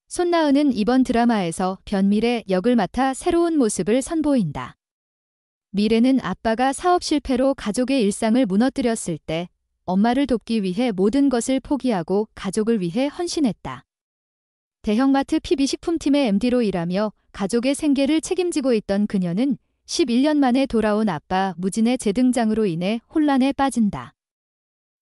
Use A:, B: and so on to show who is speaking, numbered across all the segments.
A: 손나은은 이번 드라마에서 변미래 역을 맡아 새로운 모습을 선보인다. 미래는 아빠가 사업 실패로 가족의 일상을 무너뜨렸을 때 엄마를 돕기 위해 모든 것을 포기하고 가족을 위해 헌신했다. 대형마트 PB식품팀의 MD로 일하며 가족의 생계를 책임지고 있던 그녀는 11년 만에 돌아온 아빠 무진의 재등장으로 인해 혼란에 빠진다.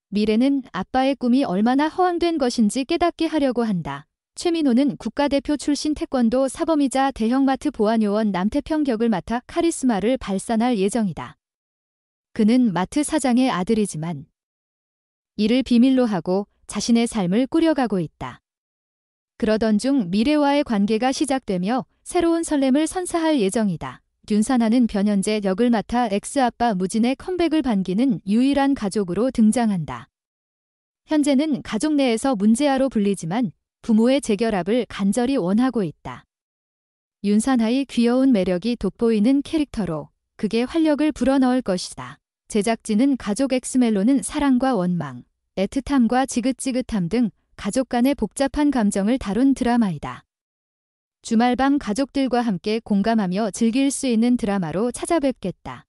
A: 미래는 아빠의 꿈이 얼마나 허황된 것인지 깨닫게 하려고 한다. 최민호는 국가대표 출신 태권도 사범이자 대형마트 보안요원 남태평 격을 맡아 카리스마를 발산할 예정이다. 그는 마트 사장의 아들이지만 이를 비밀로 하고 자신의 삶을 꾸려가고 있다. 그러던 중 미래와의 관계가 시작되며 새로운 설렘을 선사할 예정이다. 윤산하는 변현재 역을 맡아 엑스아빠 무진의 컴백을 반기는 유일한 가족으로 등장한다. 현재는 가족 내에서 문제아로 불리지만 부모의 재결합을 간절히 원하고 있다. 윤산하의 귀여운 매력이 돋보이는 캐릭터로 극의 활력을 불어넣을 것이다. 제작진은 가족 엑스멜로는 사랑과 원망, 애틋함과 지긋지긋함 등 가족 간의 복잡한 감정을 다룬 드라마이다. 주말밤 가족들과 함께 공감하며 즐길 수 있는 드라마로 찾아뵙겠다.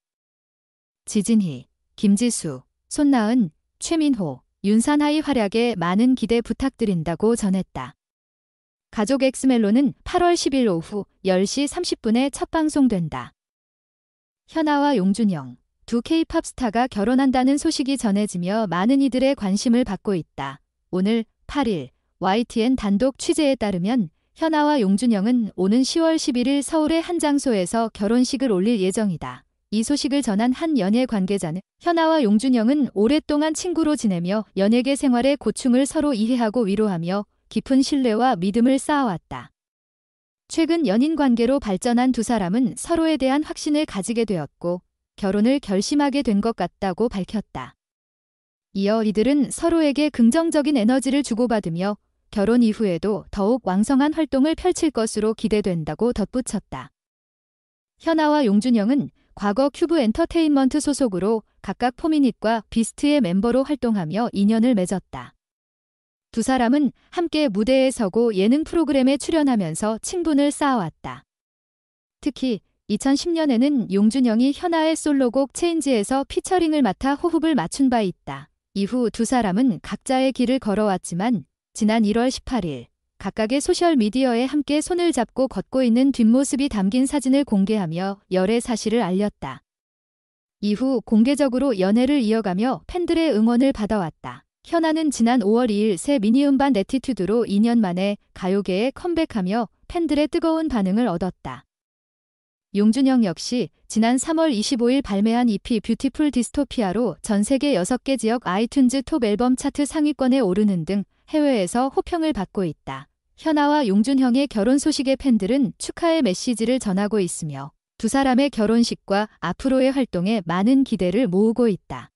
A: 지진희, 김지수, 손나은, 최민호, 윤산하의 활약에 많은 기대 부탁드린다고 전했다. 가족 엑스멜로는 8월 10일 오후 10시 30분에 첫 방송된다. 현아와 용준영, 두 K-팝 스타가 결혼한다는 소식이 전해지며 많은 이들의 관심을 받고 있다. 오늘 8일 YTN 단독 취재에 따르면 현아와 용준영은 오는 10월 11일 서울의 한 장소에서 결혼식을 올릴 예정이다. 이 소식을 전한 한 연예 관계자는 현아와 용준영은 오랫동안 친구로 지내며 연예계 생활의 고충을 서로 이해하고 위로하며 깊은 신뢰와 믿음을 쌓아왔다. 최근 연인 관계로 발전한 두 사람은 서로에 대한 확신을 가지게 되었고 결혼을 결심하게 된 것 같다고 밝혔다. 이어 이들은 서로에게 긍정적인 에너지를 주고받으며 결혼 이후에도 더욱 왕성한 활동을 펼칠 것으로 기대된다고 덧붙였다. 현아와 용준영은 과거 큐브 엔터테인먼트 소속으로 각각 포미닛과 비스트의 멤버로 활동하며 인연을 맺었다. 두 사람은 함께 무대에 서고 예능 프로그램에 출연하면서 친분을 쌓아왔다. 특히 2010년에는 용준영이 현아의 솔로곡 체인지에서 피처링을 맡아 호흡을 맞춘 바 있다. 이후 두 사람은 각자의 길을 걸어왔지만 지난 1월 18일 각각의 소셜미디어에 함께 손을 잡고 걷고 있는 뒷모습이 담긴 사진을 공개하며 열애 사실을 알렸다. 이후 공개적으로 연애를 이어가며 팬들의 응원을 받아왔다. 현아는 지난 5월 2일 새 미니음반 애티튜드로 2년 만에 가요계에 컴백하며 팬들의 뜨거운 반응을 얻었다. 용준영 역시 지난 3월 25일 발매한 EP 뷰티풀 디스토피아로 전 세계 6개 지역 아이튠즈 톱 앨범 차트 상위권에 오르는 등 해외에서 호평을 받고 있다. 현아와 용준형의 결혼 소식에 팬들은 축하의 메시지를 전하고 있으며 두 사람의 결혼식과 앞으로의 활동에 많은 기대를 모으고 있다.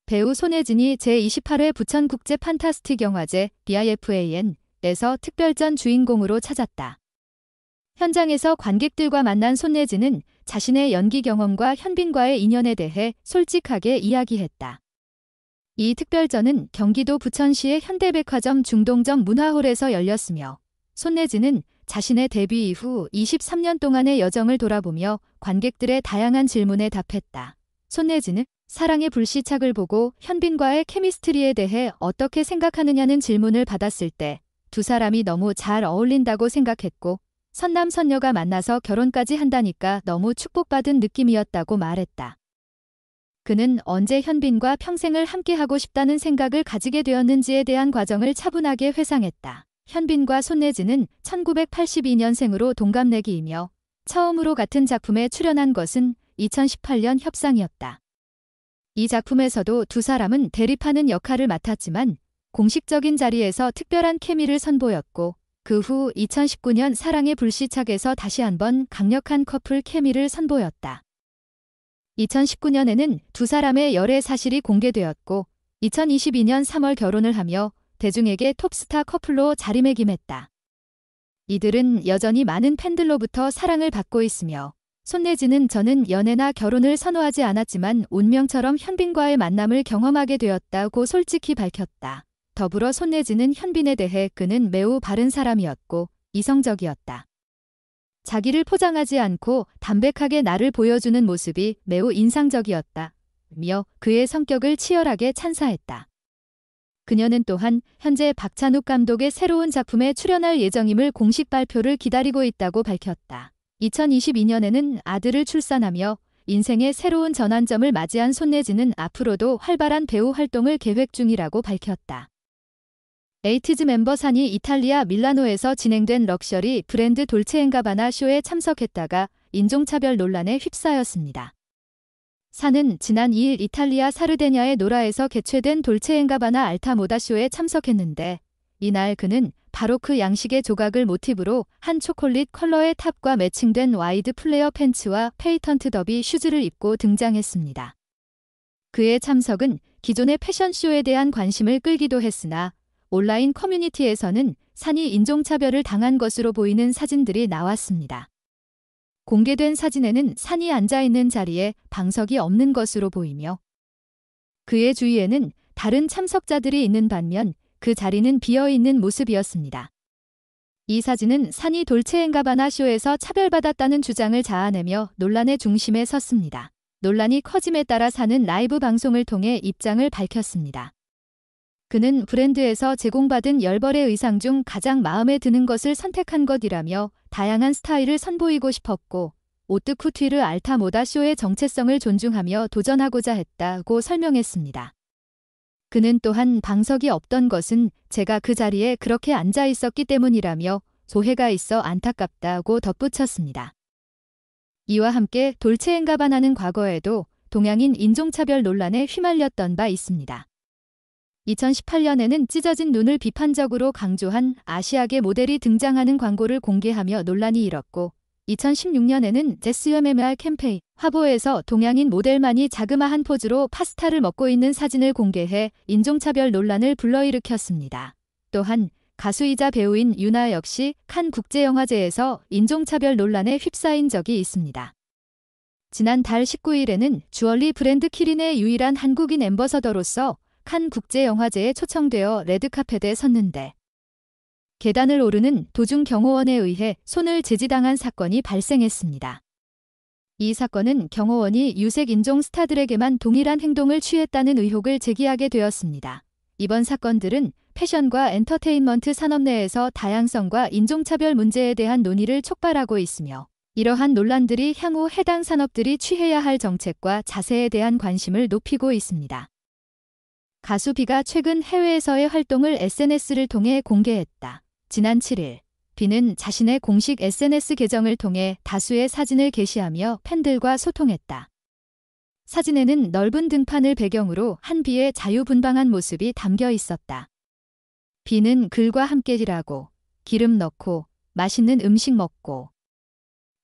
A: 배우 손예진이 제28회 부천국제 판타스틱 영화제 BIFAN에서 특별전 주인공으로 찾았다. 현장에서 관객들과 만난 손예진은 자신의 연기 경험과 현빈과의 인연에 대해 솔직하게 이야기했다. 이 특별전은 경기도 부천시의 현대백화점 중동점 문화홀에서 열렸으며 손예진은 자신의 데뷔 이후 23년 동안의 여정을 돌아보며 관객들의 다양한 질문에 답했다. 손예진은 사랑의 불시착을 보고 현빈과의 케미스트리에 대해 어떻게 생각하느냐는 질문을 받았을 때 두 사람이 너무 잘 어울린다고 생각했고 선남선녀가 만나서 결혼까지 한다니까 너무 축복받은 느낌이었다고 말했다. 그는 언제 현빈과 평생을 함께하고 싶다는 생각을 가지게 되었는지에 대한 과정을 차분하게 회상했다. 현빈과 손예진은 1982년생으로 동갑내기이며 처음으로 같은 작품에 출연한 것은 2018년 협상이었다. 이 작품에서도 두 사람은 대립하는 역할을 맡았지만 공식적인 자리에서 특별한 케미를 선보였고 그 후 2019년 사랑의 불시착에서 다시 한번 강력한 커플 케미를 선보였다. 2019년에는 두 사람의 열애 사실이 공개되었고 2022년 3월 결혼을 하며 대중에게 톱스타 커플로 자리매김했다. 이들은 여전히 많은 팬들로부터 사랑을 받고 있으며 손예진은 저는 연애나 결혼을 선호하지 않았지만 운명처럼 현빈과의 만남을 경험하게 되었다고 솔직히 밝혔다. 더불어 손내지는 현빈에 대해 그는 매우 바른 사람이었고 이성적이었다. 자기를 포장하지 않고 담백하게 나를 보여주는 모습이 매우 인상적이었다. 며 그의 성격을 치열하게 찬사했다. 그녀는 또한 현재 박찬욱 감독의 새로운 작품에 출연할 예정임을 공식 발표를 기다리고 있다고 밝혔다. 2022년에는 아들을 출산하며 인생의 새로운 전환점을 맞이한 손내지는 앞으로도 활발한 배우 활동을 계획 중이라고 밝혔다. 에이티즈 멤버 산이 이탈리아 밀라노에서 진행된 럭셔리 브랜드 돌체앤가바나 쇼에 참석했다가 인종차별 논란에 휩싸였습니다. 산은 지난 2일 이탈리아 사르데냐의 노라에서 개최된 돌체앤가바나 알타모다 쇼에 참석했는데 이날 그는 바로크 양식의 조각을 모티브로 한 초콜릿 컬러의 탑과 매칭된 와이드 플레어 팬츠와 페이턴트 더비 슈즈를 입고 등장했습니다. 그의 참석은 기존의 패션쇼에 대한 관심을 끌기도 했으나 온라인 커뮤니티에서는 산이 인종차별을 당한 것으로 보이는 사진들이 나왔습니다. 공개된 사진에는 산이 앉아있는 자리에 방석이 없는 것으로 보이며 그의 주위에는 다른 참석자들이 있는 반면 그 자리는 비어있는 모습이었습니다. 이 사진은 산이 돌체앤가바나 쇼에서 차별받았다는 주장을 자아내며 논란의 중심에 섰습니다. 논란이 커짐에 따라 산은 라이브 방송을 통해 입장을 밝혔습니다. 그는 브랜드에서 제공받은 10벌의 의상 중 가장 마음에 드는 것을 선택한 것이라며 다양한 스타일을 선보이고 싶었고 오뜨쿠티르 알타모다 쇼의 정체성을 존중하며 도전하고자 했다고 설명했습니다. 그는 또한 방석이 없던 것은 제가 그 자리에 그렇게 앉아 있었기 때문이라며 조해가 있어 안타깝다고 덧붙였습니다. 이와 함께 돌체앤가바나는 과거에도 동양인 인종차별 논란에 휘말렸던 바 있습니다. 2018년에는 찢어진 눈을 비판적으로 강조한 아시아계 모델이 등장하는 광고를 공개하며 논란이 일었고 2016년에는 제스MMR 캠페인 화보에서 동양인 모델만이 자그마한 포즈로 파스타를 먹고 있는 사진을 공개해 인종차별 논란을 불러일으켰습니다. 또한 가수이자 배우인 유나 역시 칸 국제영화제에서 인종차별 논란에 휩싸인 적이 있습니다. 지난달 19일에는 주얼리 브랜드 키린의 유일한 한국인 앰버서더로서 칸 국제영화제에 초청되어 레드카펫에 섰는데 계단을 오르는 도중 경호원에 의해 손을 제지당한 사건이 발생했습니다. 이 사건은 경호원이 유색 인종 스타들에게만 동일한 행동을 취했다는 의혹을 제기하게 되었습니다. 이번 사건들은 패션과 엔터테인먼트 산업 내에서 다양성과 인종차별 문제에 대한 논의를 촉발하고 있으며 이러한 논란들이 향후 해당 산업들이 취해야 할 정책과 자세에 대한 관심을 높이고 있습니다. 가수 비가 최근 해외에서의 활동을 SNS를 통해 공개했다. 지난 7일 비는 자신의 공식 SNS 계정을 통해 다수의 사진을 게시하며 팬들과 소통했다. 사진에는 넓은 등판을 배경으로 한 비의 자유분방한 모습이 담겨 있었다. 비는 글과 함께 일하고 기름 넣고 맛있는 음식 먹고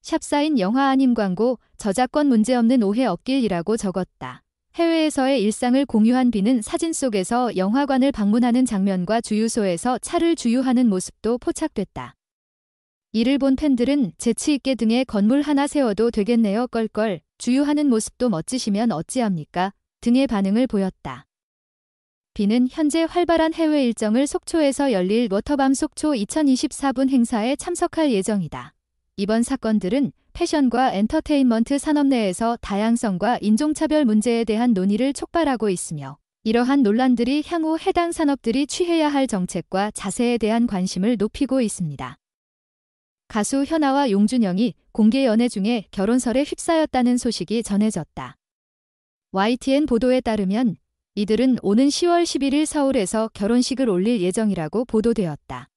A: 샵사인 영화 아님 광고 저작권 문제없는 오해 없길이라고 적었다. 해외에서의 일상을 공유한 비는 사진 속에서 영화관을 방문하는 장면과 주유소에서 차를 주유하는 모습도 포착됐다. 이를 본 팬들은 재치있게 등에 건물 하나 세워도 되겠네요 껄껄 주유하는 모습도 멋지시면 어찌합니까 등의 반응을 보였다. 비는 현재 활발한 해외 일정을 속초에서 열릴 워터밤 속초 2024분 행사에 참석할 예정이다. 이번 사건들은 패션과 엔터테인먼트 산업 내에서 다양성과 인종차별 문제에 대한 논의를 촉발하고 있으며 이러한 논란들이 향후 해당 산업들이 취해야 할 정책과 자세에 대한 관심을 높이고 있습니다. 가수 현아와 용준영이 공개 연애 중에 결혼설에 휩싸였다는 소식이 전해졌다. YTN 보도에 따르면 이들은 오는 10월 11일 서울에서 결혼식을 올릴 예정이라고 보도되었다.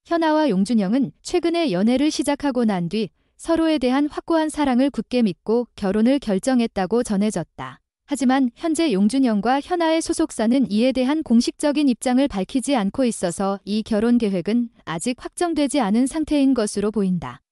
A: 현아와 용준영은 최근에 연애를 시작하고 난 뒤 서로에 대한 확고한 사랑을 굳게 믿고 결혼을 결정했다고 전해졌다. 하지만 현재 용준영과 현아의 소속사는 이에 대한 공식적인 입장을 밝히지 않고 있어서 이 결혼 계획은 아직 확정되지 않은 상태인 것으로 보인다.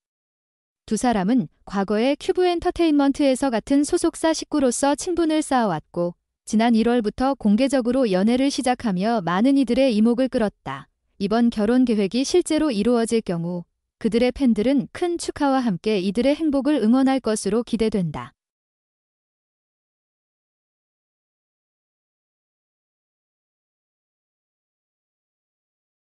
A: 두 사람은 과거에 큐브 엔터테인먼트에서 같은 소속사 식구로서 친분을 쌓아왔고 지난 1월부터 공개적으로 연애를 시작하며 많은 이들의 이목을 끌었다. 이번 결혼 계획이 실제로 이루어질 경우 그들의 팬들은 큰 축하와 함께 이들의 행복을 응원할 것으로 기대된다.